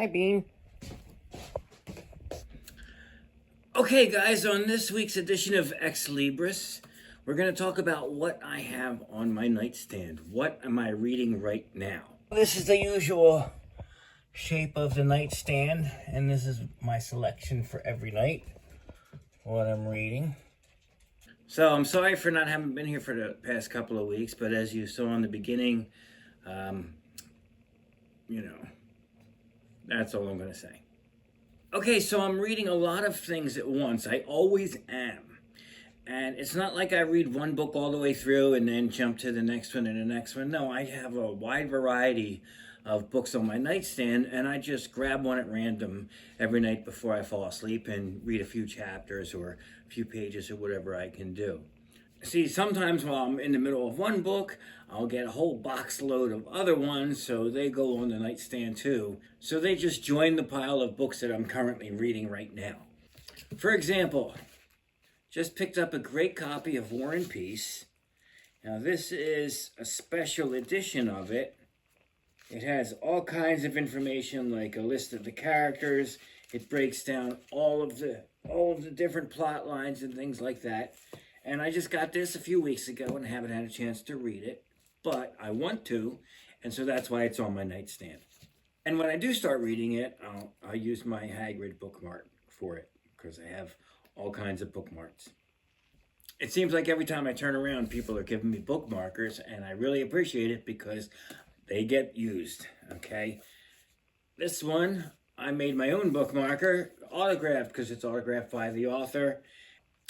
Hi, Bean. Okay, guys, on this week's edition of Ex Libris, we're going to talk about what I have on my nightstand. What am I reading right now? This is the usual shape of the nightstand, and this is my selection for every night, what I'm reading. So I'm sorry for not having been here for the past couple of weeks, but as you saw in the beginning, that's all I'm going to say. Okay, so I'm reading a lot of things at once. I always am. And it's not like I read one book all the way through and then jump to the next one and the next one. No, I have a wide variety of books on my nightstand, and I just grab one at random every night before I fall asleep and read a few chapters or a few pages or whatever I can do. See, sometimes while I'm in the middle of one book, I'll get a whole box load of other ones, so they go on the nightstand too. So they just join the pile of books that I'm currently reading right now. For example, just picked up a great copy of War and Peace. Now this is a special edition of it. It has all kinds of information, like a list of the characters. It breaks down all of the different plot lines and things like that. And I just got this a few weeks ago and haven't had a chance to read it, but I want to, and so that's why it's on my nightstand. And when I do start reading it, I'll use my Hagrid bookmark for it, because I have all kinds of bookmarks. It seems like every time I turn around, people are giving me bookmarkers, and I really appreciate it because they get used, okay? This one, I made my own bookmarker, autographed, because it's autographed by the author.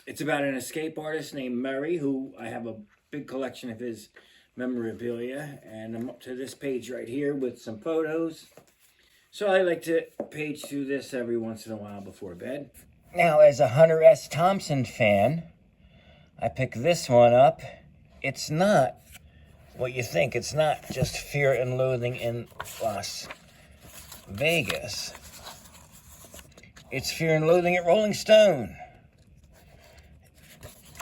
It's about an escape artist named Murray, who I have a big collection of his memorabilia, and I'm up to this page right here with some photos. So I like to page through this every once in a while before bed. Now, as a Hunter S. Thompson fan, I picked this one up. It's not what you think. It's not just Fear and Loathing in Las Vegas. It's Fear and Loathing at Rolling Stone.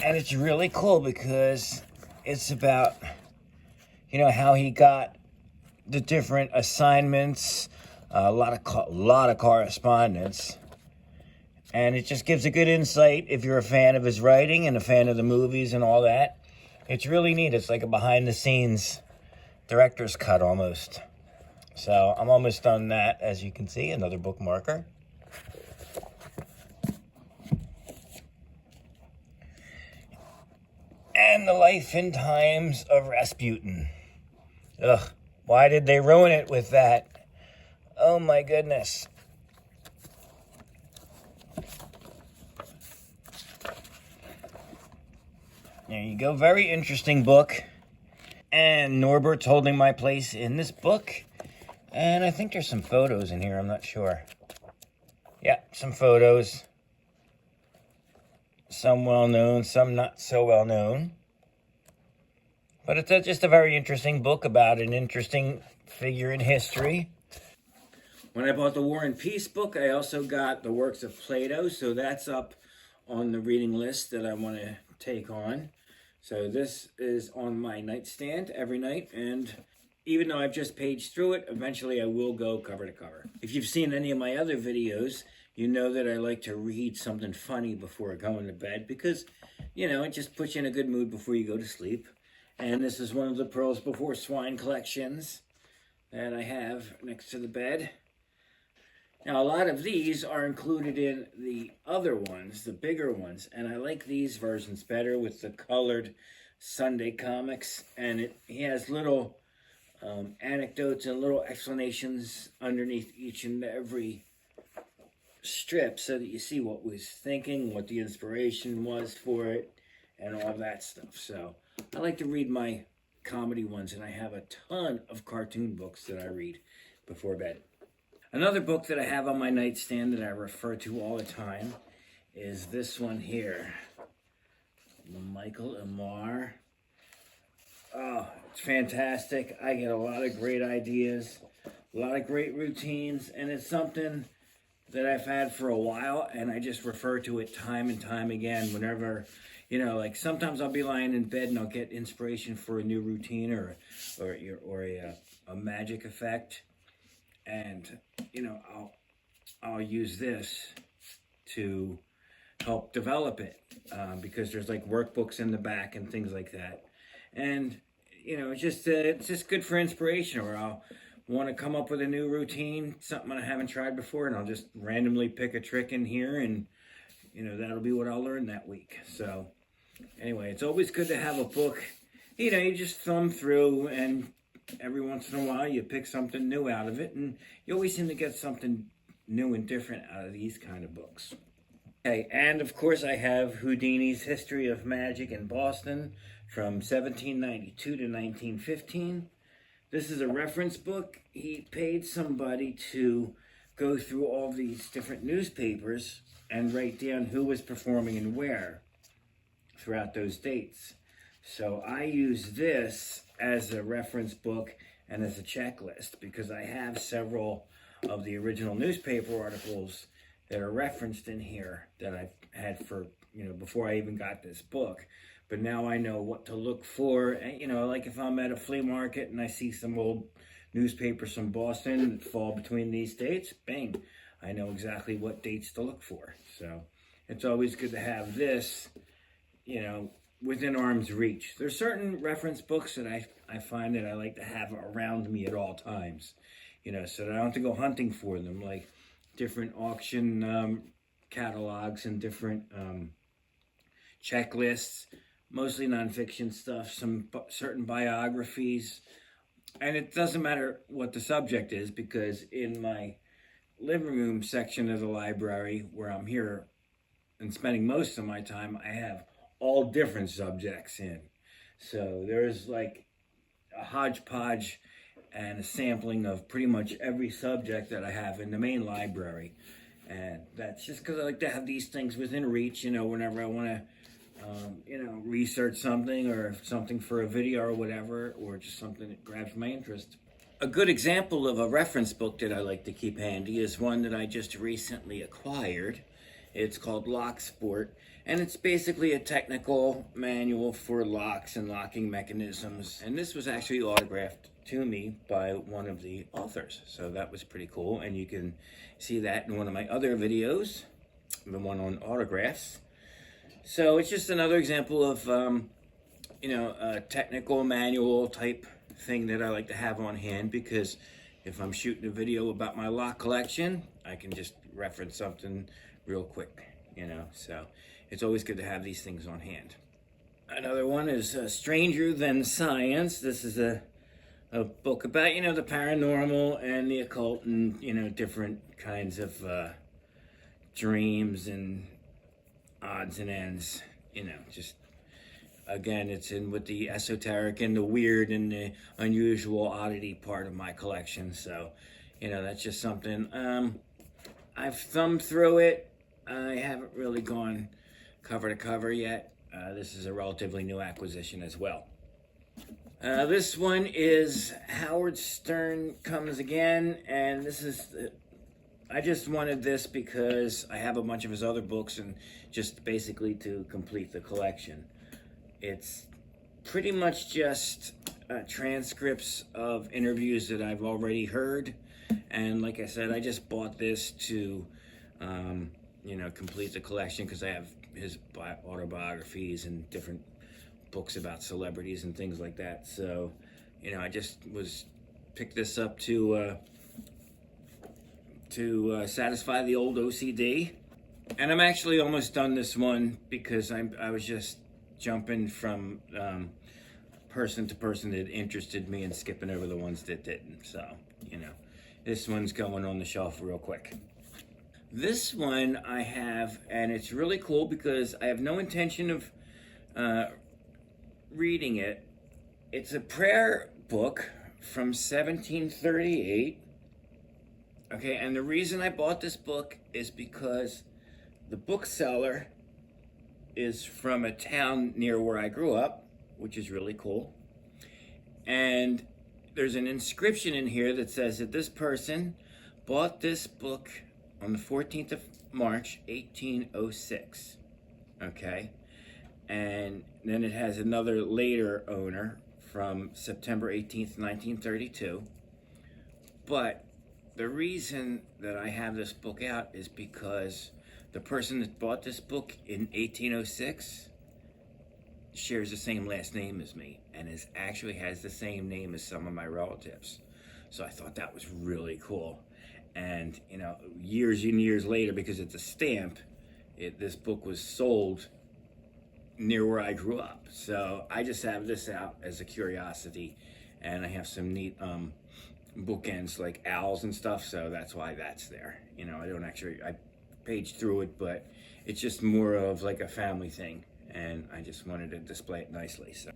And it's really cool because it's about, how he got the different assignments, a lot of correspondence. And it just gives a good insight if you're a fan of his writing and a fan of the movies and all that. It's really neat. It's like a behind-the-scenes director's cut almost. So I'm almost done that, as you can see, another bookmarker. And the Life and Times of Rasputin. Ugh, why did they ruin it with that? Oh my goodness. There you go, very interesting book. And Norbert's holding my place in this book. And I think there's some photos in here, I'm not sure. Yeah, some photos. Some well-known, some not so well-known. But it's just a very interesting book about an interesting figure in history. When I bought the War and Peace book, I also got the works of Plato, so that's up on the reading list that I want to take on. So this is on my nightstand every night, and even though I've just paged through it, eventually I will go cover to cover. If you've seen any of my other videos, you know that I like to read something funny before going to bed because, it just puts you in a good mood before you go to sleep. And this is one of the Pearls Before Swine collections that I have next to the bed. Now, a lot of these are included in the other ones, the bigger ones, and I like these versions better with the colored Sunday comics. And he has little anecdotes and little explanations underneath each and every strip so that you see what was thinking, what the inspiration was for it, and all that stuff. So I like to read my comedy ones, and I have a ton of cartoon books that I read before bed. Another book that I have on my nightstand that I refer to all the time is this one here, Michael Amar. Oh, it's fantastic. I get a lot of great ideas, a lot of great routines, and it's something that I've had for a while, and I just refer to it time and time again whenever, like sometimes I'll be lying in bed and I'll get inspiration for a new routine or a magic effect. and I'll use this to help develop it, because there's like workbooks in the back and things like that, and it's just good for inspiration. Or I'll want to come up with a new routine, something I haven't tried before, and I'll just randomly pick a trick in here, and that'll be what I'll learn that week. So anyway, it's always good to have a book. You just thumb through, and every once in a while you pick something new out of it, and you always seem to get something new and different out of these kind of books. Okay, and of course I have Houdini's History of Magic in Boston from 1792 to 1915. This is a reference book. He paid somebody to go through all these different newspapers and write down who was performing and where throughout those dates. So I use this as a reference book and as a checklist, because I have several of the original newspaper articles that are referenced in here that I've had for, before I even got this book. But now I know what to look for. And, like if I'm at a flea market and I see some old newspapers from Boston that fall between these dates, bang, I know exactly what dates to look for. So it's always good to have this, within arm's reach. There's certain reference books that I find that I like to have around me at all times, so that I don't have to go hunting for them, like different auction catalogs and different checklists, mostly nonfiction stuff, some certain biographies. And it doesn't matter what the subject is, because in my living room section of the library, where I'm here and spending most of my time, I have all different subjects in. So there's like a hodgepodge and a sampling of pretty much every subject that I have in the main library. And that's just because I like to have these things within reach, whenever I want to, research something, or something for a video or whatever, or just something that grabs my interest. A good example of a reference book that I like to keep handy is one that I just recently acquired. It's called Lock Sport, and it's basically a technical manual for locks and locking mechanisms. And this was actually autographed to me by one of the authors, so that was pretty cool. And you can see that in one of my other videos, the one on autographs. So it's just another example of, a technical manual type thing that I like to have on hand, because if I'm shooting a video about my lock collection, I can just reference something real quick, so it's always good to have these things on hand. Another one is Stranger Than Science. This is a book about, the paranormal and the occult, and, different kinds of dreams and odds and ends, just, again, it's in with the esoteric and the weird and the unusual oddity part of my collection. So, that's just something. I've thumbed through it. I haven't really gone cover to cover yet. This is a relatively new acquisition as well. This one is Howard Stern Comes Again, and this is, I just wanted this because I have a bunch of his other books, and just basically to complete the collection. It's pretty much just transcripts of interviews that I've already heard, and like I said, I just bought this to complete the collection, because I have his autobiographies and different books about celebrities and things like that. So, I just picked this up to satisfy the old OCD. And I'm actually almost done this one, because I was just jumping from person to person that interested me and skipping over the ones that didn't. So, this one's going on the shelf real quick. This one I have, and it's really cool because I have no intention of reading it. It's a prayer book from 1738. Okay, and the reason I bought this book is because the bookseller is from a town near where I grew up, which is really cool. And there's an inscription in here that says that this person bought this book on the 14th of March, 1806. Okay? And then it has another later owner from September 18th, 1932. But the reason that I have this book out is because the person that bought this book in 1806 shares the same last name as me and actually has the same name as some of my relatives. So I thought that was really cool. And, you know, years and years later, because it's a stamp, this book was sold near where I grew up. So I just have this out as a curiosity, and I have some neat bookends like owls and stuff, so that's why that's there. You know, I page through it, but it's just more of like a family thing, and I just wanted to display it nicely. So,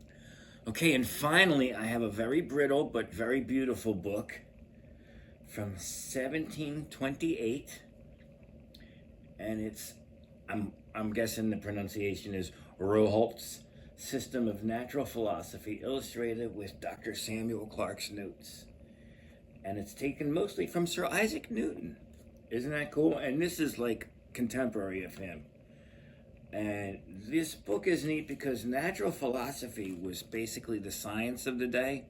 okay, and finally, I have a very brittle but very beautiful book from 1728, and I'm guessing the pronunciation is Roholt's System of Natural Philosophy, illustrated with Dr. Samuel Clarke's notes. And it's taken mostly from Sir Isaac Newton. Isn't that cool? And this is like contemporary of him. And this book is neat because natural philosophy was basically the science of the day,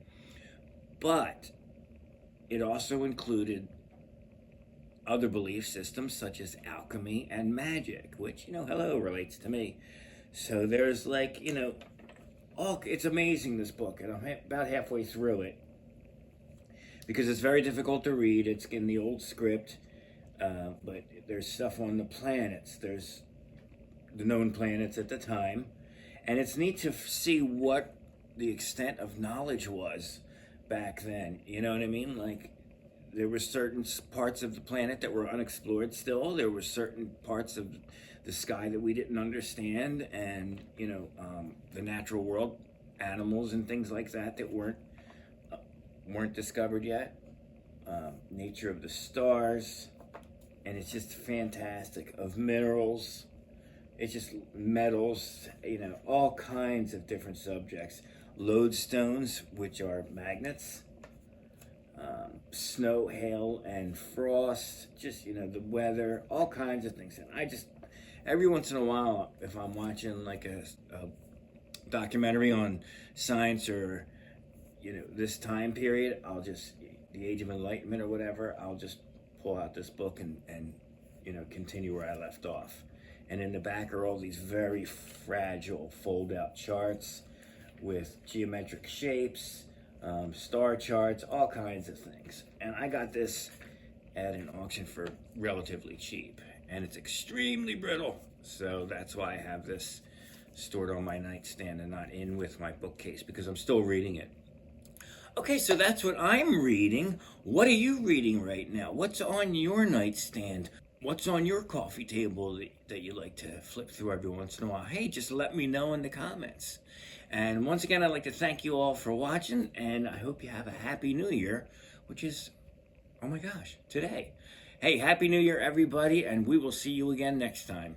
but it also included other belief systems such as alchemy and magic, which, you know, hello, relates to me. So there's like, you know, it's amazing, this book, and I'm about halfway through it because it's very difficult to read. It's in the old script, but there's stuff on the planets. There's the known planets at the time, and it's neat to see what the extent of knowledge was back then. You know what I mean? Like, there were certain parts of the planet that were unexplored still. There were certain parts of the sky that we didn't understand, and, you know, the natural world, animals and things like that that weren't discovered yet. Nature of the stars, and it's just fantastic. Of minerals, it's just metals, you know, all kinds of different subjects. Lodestones, which are magnets. Snow, hail, and frost, just, you know, the weather, all kinds of things. And I just, every once in a while, if I'm watching like a documentary on science or, you know, this time period, I'll just, the Age of Enlightenment or whatever, I'll just pull out this book and you know, continue where I left off. And in the back are all these very fragile fold-out charts with geometric shapes, star charts, all kinds of things. And I got this at an auction for relatively cheap, and it's extremely brittle, so that's why I have this stored on my nightstand and not in with my bookcase, because I'm still reading it. Okay, so that's what I'm reading. What are you reading right now? What's on your nightstand? What's on your coffee table that you like to flip through every once in a while? Hey, just let me know in the comments. And once again, I'd like to thank you all for watching, and I hope you have a Happy New Year, which is, oh my gosh, today. Hey, Happy New Year, everybody, and we will see you again next time.